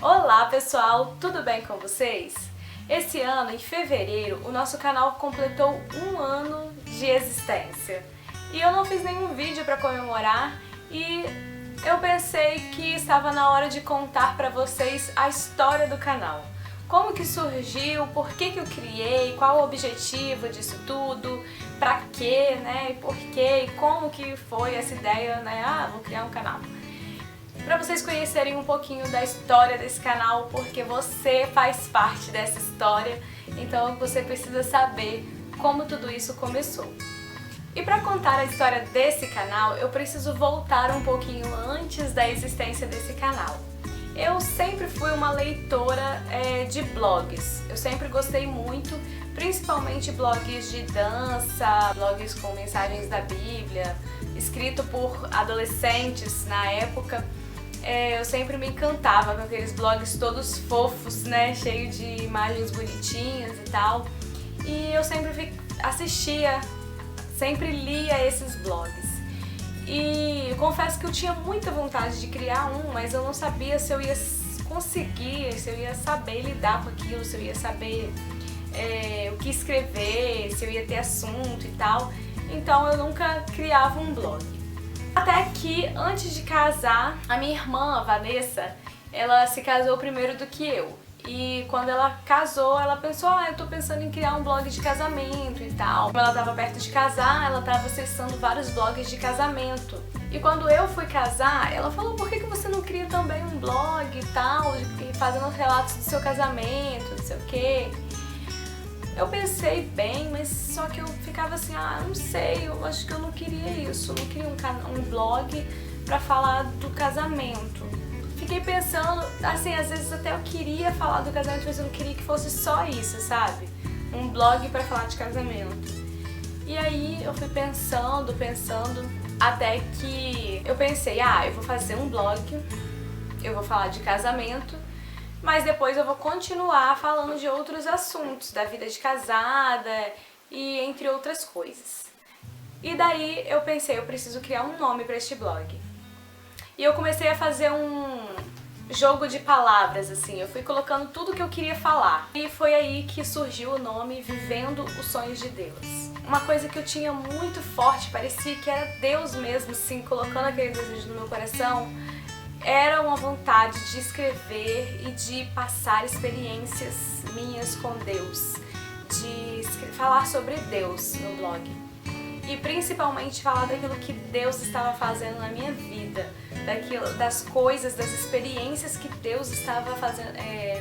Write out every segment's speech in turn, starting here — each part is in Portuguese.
Olá pessoal, tudo bem com vocês? Esse ano, em fevereiro, o nosso canal completou 1 ano de existência. E eu não fiz nenhum vídeo para comemorar e eu pensei que estava na hora de contar para vocês a história do canal. Como que surgiu, por que que eu criei, qual o objetivo disso tudo, pra quê, né, e por quê, e como que foi essa ideia, né, vou criar um canal. Para vocês conhecerem um pouquinho da história desse canal, porque você faz parte dessa história, então você precisa saber como tudo isso começou. E para contar a história desse canal, eu preciso voltar um pouquinho antes da existência desse canal. Eu sempre fui uma leitora de blogs, eu sempre gostei muito, principalmente blogs de dança, blogs com mensagens da Bíblia, escrito por adolescentes na época. Eu sempre me encantava com aqueles blogs todos fofos, né, cheio de imagens bonitinhas e tal. E eu sempre assistia, sempre lia esses blogs. E confesso que eu tinha muita vontade de criar um, mas eu não sabia se eu ia conseguir, se eu ia saber lidar com aquilo, se eu ia saber o que escrever, se eu ia ter assunto e tal. Então eu nunca criava um blog. Até que, antes de casar, a minha irmã, a Vanessa, ela se casou primeiro do que eu. E quando ela casou, ela pensou, eu tô pensando em criar um blog de casamento e tal. Como ela tava perto de casar, ela tava acessando vários blogs de casamento. E quando eu fui casar, ela falou, por que você não cria também um blog e tal, fazendo os relatos do seu casamento, não sei o quê. Eu pensei bem, mas só que eu ficava assim, não sei, eu acho que eu não queria isso, eu não queria um blog pra falar do casamento. Fiquei pensando, assim, às vezes até eu queria falar do casamento, mas eu não queria que fosse só isso, sabe? Um blog pra falar de casamento. E aí eu fui pensando, até que eu pensei, eu vou fazer um blog, eu vou falar de casamento, mas depois eu vou continuar falando de outros assuntos, da vida de casada e entre outras coisas. E daí eu pensei, eu preciso criar um nome para este blog. E eu comecei a fazer um jogo de palavras, assim, eu fui colocando tudo que eu queria falar. E foi aí que surgiu o nome Vivendo os Sonhos de Deus. Uma coisa que eu tinha muito forte, parecia que era Deus mesmo, sim, colocando aquele desejo no meu coração. Era uma vontade de escrever e de passar experiências minhas com Deus, de falar sobre Deus no blog e principalmente falar daquilo que Deus estava fazendo na minha vida, das coisas, das experiências que Deus estava fazendo,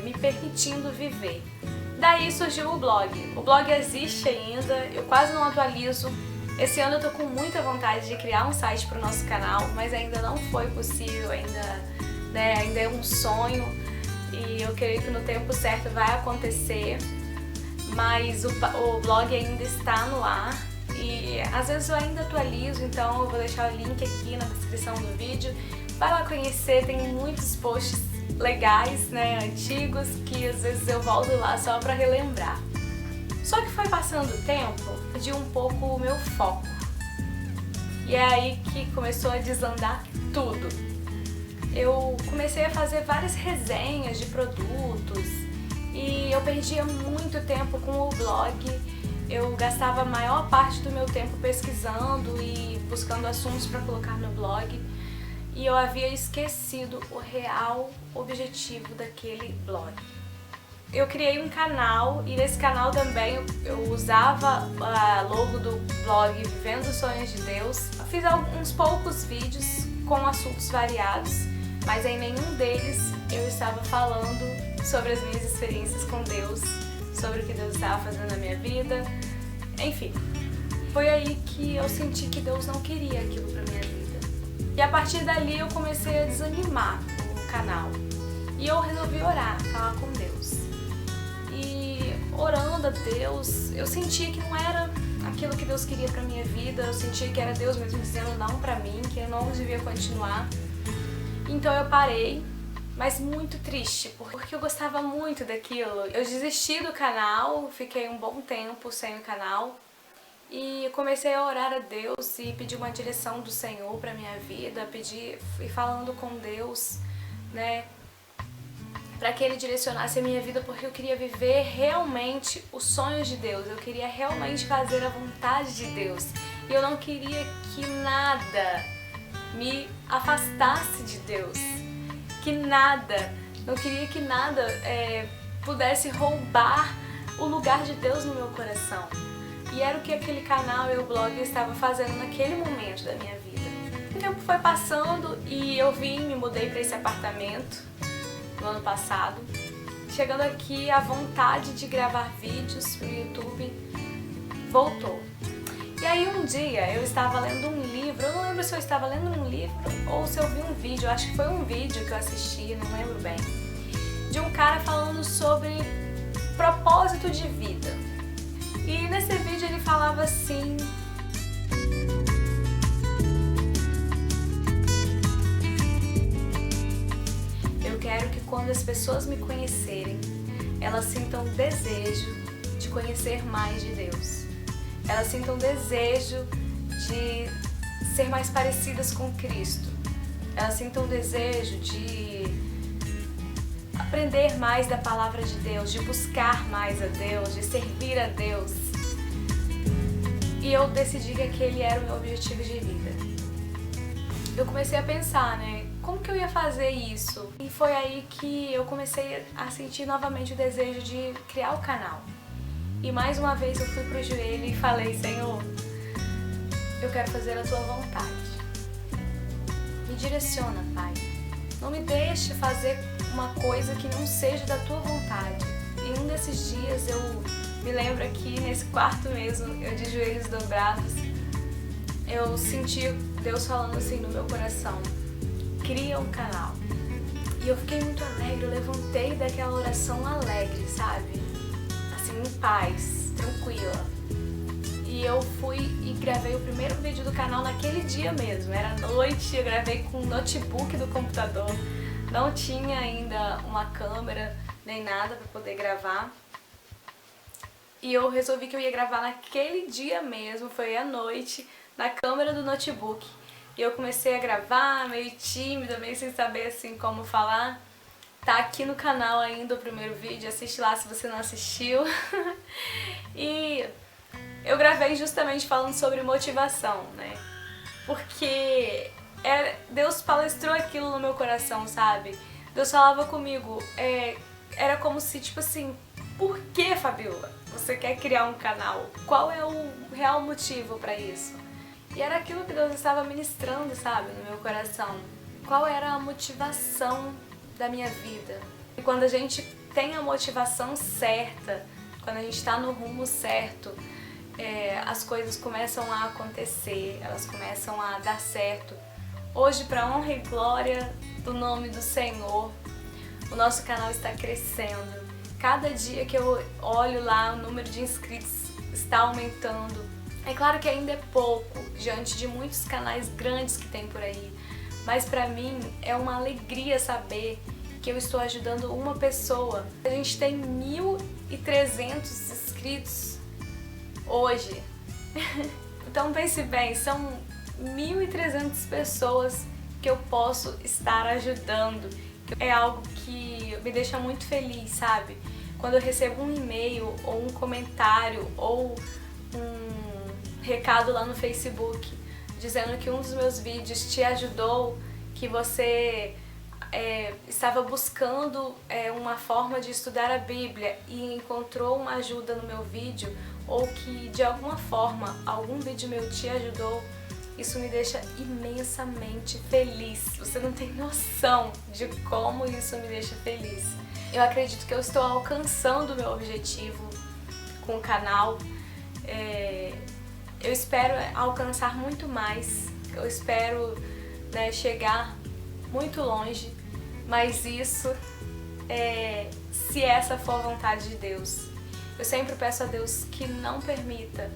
me permitindo viver. Daí surgiu o blog. O blog existe ainda, eu quase não atualizo. Esse ano eu tô com muita vontade de criar um site para o nosso canal, mas ainda não foi possível, ainda é um sonho e eu creio que no tempo certo vai acontecer, mas o blog ainda está no ar e às vezes eu ainda atualizo, então eu vou deixar o link aqui na descrição do vídeo. Vai lá conhecer, tem muitos posts legais, né, antigos, que às vezes eu volto lá só para relembrar. Só que foi passando o tempo, perdi um pouco o meu foco. E é aí que começou a desandar tudo. Eu comecei a fazer várias resenhas de produtos e eu perdia muito tempo com o blog. Eu gastava a maior parte do meu tempo pesquisando e buscando assuntos para colocar no blog. E eu havia esquecido o real objetivo daquele blog. Eu criei um canal e nesse canal também eu usava a logo do blog Vivendo os Sonhos de Deus. Eu fiz alguns poucos vídeos com assuntos variados, mas em nenhum deles eu estava falando sobre as minhas experiências com Deus, sobre o que Deus estava fazendo na minha vida, enfim. Foi aí que eu senti que Deus não queria aquilo pra minha vida. E a partir dali eu comecei a desanimar o canal. E eu resolvi orar, falar com Deus. E orando a Deus, eu sentia que não era aquilo que Deus queria pra minha vida, eu sentia que era Deus mesmo dizendo não pra mim, que eu não devia continuar. Então eu parei, mas muito triste, porque eu gostava muito daquilo. Eu desisti do canal, fiquei um bom tempo sem o canal e comecei a orar a Deus e pedir uma direção do Senhor pra minha vida, fui falando com Deus, né? para que Ele direcionasse a minha vida, porque eu queria viver realmente os sonhos de Deus, eu queria realmente fazer a vontade de Deus. E eu não queria que nada me afastasse de Deus, não queria que nada pudesse roubar o lugar de Deus no meu coração. E era o que aquele canal e o blog estava fazendo naquele momento da minha vida. O tempo foi passando e eu me mudei para esse apartamento no ano passado. Chegando aqui, a vontade de gravar vídeos para o YouTube voltou. E aí um dia eu estava lendo um livro, eu não lembro se eu estava lendo um livro ou se eu vi um vídeo, acho que foi um vídeo que eu assisti, não lembro bem, de um cara falando sobre propósito de vida. E nesse vídeo ele falava assim: eu quero que quando as pessoas me conhecerem, elas sintam desejo de conhecer mais de Deus. Elas sintam desejo de ser mais parecidas com Cristo. Elas sintam desejo de aprender mais da palavra de Deus, de buscar mais a Deus, de servir a Deus. E eu decidi que aquele era o meu objetivo de vida. Eu comecei a pensar, como que eu ia fazer isso? E foi aí que eu comecei a sentir novamente o desejo de criar o canal. E mais uma vez eu fui pro joelho e falei: Senhor, eu quero fazer a tua vontade. Me direciona, Pai. Não me deixe fazer uma coisa que não seja da tua vontade. E um desses dias eu me lembro aqui nesse quarto mesmo, eu de joelhos dobrados, eu senti Deus falando assim no meu coração: cria um canal. E eu fiquei muito alegre, eu levantei daquela oração alegre, sabe? Assim, em paz, tranquila. E eu fui e gravei o primeiro vídeo do canal naquele dia mesmo. Era noite, eu gravei com o notebook do computador. Não tinha ainda uma câmera nem nada para poder gravar. E eu resolvi que eu ia gravar naquele dia mesmo, foi à noite, na câmera do notebook. E eu comecei a gravar, meio tímida, meio sem saber assim como falar. Tá aqui no canal ainda o primeiro vídeo, assiste lá se você não assistiu. E eu gravei justamente falando sobre motivação, Porque Deus palestrou aquilo no meu coração, sabe? Deus falava comigo, era como se, tipo assim, por que, Fabiola, você quer criar um canal? Qual é o real motivo pra isso? E era aquilo que Deus estava ministrando, sabe, no meu coração. Qual era a motivação da minha vida? E quando a gente tem a motivação certa, quando a gente está no rumo certo, as coisas começam a acontecer, elas começam a dar certo. Hoje, para honra e glória do nome do Senhor, o nosso canal está crescendo. Cada dia que eu olho lá, o número de inscritos está aumentando. É claro que ainda é pouco, diante de muitos canais grandes que tem por aí, mas para mim é uma alegria saber que eu estou ajudando uma pessoa. A gente tem 1.300 inscritos hoje. Então pense bem, são 1.300 pessoas que eu posso estar ajudando. É algo que me deixa muito feliz, sabe? Quando eu recebo um e-mail ou um comentário ou um recado lá no Facebook dizendo que um dos meus vídeos te ajudou, que você estava buscando uma forma de estudar a Bíblia e encontrou uma ajuda no meu vídeo, ou que de alguma forma algum vídeo meu te ajudou, isso me deixa imensamente feliz. Você não tem noção de como isso me deixa feliz. Eu acredito que eu estou alcançando o meu objetivo com o canal. Eu espero alcançar muito mais, eu espero chegar muito longe, mas isso se essa for a vontade de Deus. Eu sempre peço a Deus que não permita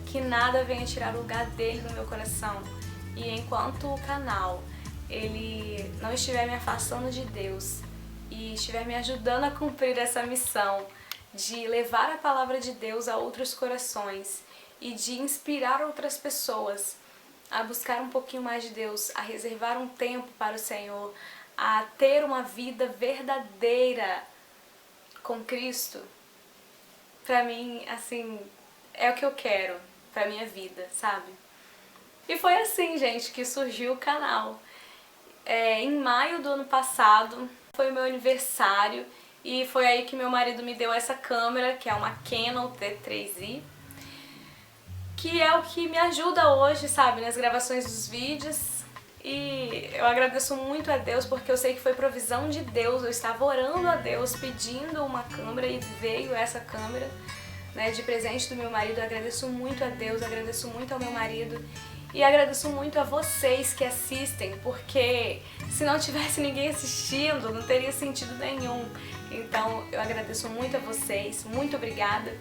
que nada venha tirar o lugar dele no meu coração. E enquanto o canal ele não estiver me afastando de Deus e estiver me ajudando a cumprir essa missão de levar a palavra de Deus a outros corações e de inspirar outras pessoas a buscar um pouquinho mais de Deus, a reservar um tempo para o Senhor, a ter uma vida verdadeira com Cristo, pra mim, assim, é o que eu quero pra minha vida, sabe? E foi assim, gente, que surgiu o canal. Em maio do ano passado, foi o meu aniversário, e foi aí que meu marido me deu essa câmera, que é uma Canon T3i, que é o que me ajuda hoje, sabe, nas gravações dos vídeos. E eu agradeço muito a Deus, porque eu sei que foi provisão de Deus. Eu estava orando a Deus, pedindo uma câmera, e veio essa câmera, né, de presente do meu marido. Eu agradeço muito a Deus, agradeço muito ao meu marido e agradeço muito a vocês que assistem, porque se não tivesse ninguém assistindo, não teria sentido nenhum. Então eu agradeço muito a vocês, muito obrigada.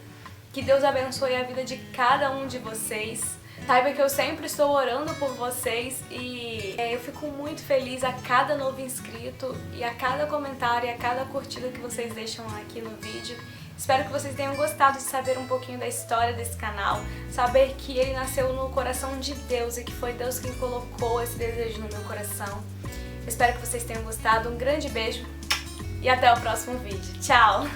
Que Deus abençoe a vida de cada um de vocês. Saiba que eu sempre estou orando por vocês e eu fico muito feliz a cada novo inscrito e a cada comentário e a cada curtida que vocês deixam aqui no vídeo. Espero que vocês tenham gostado de saber um pouquinho da história desse canal, saber que ele nasceu no coração de Deus e que foi Deus quem colocou esse desejo no meu coração. Espero que vocês tenham gostado, um grande beijo e até o próximo vídeo. Tchau!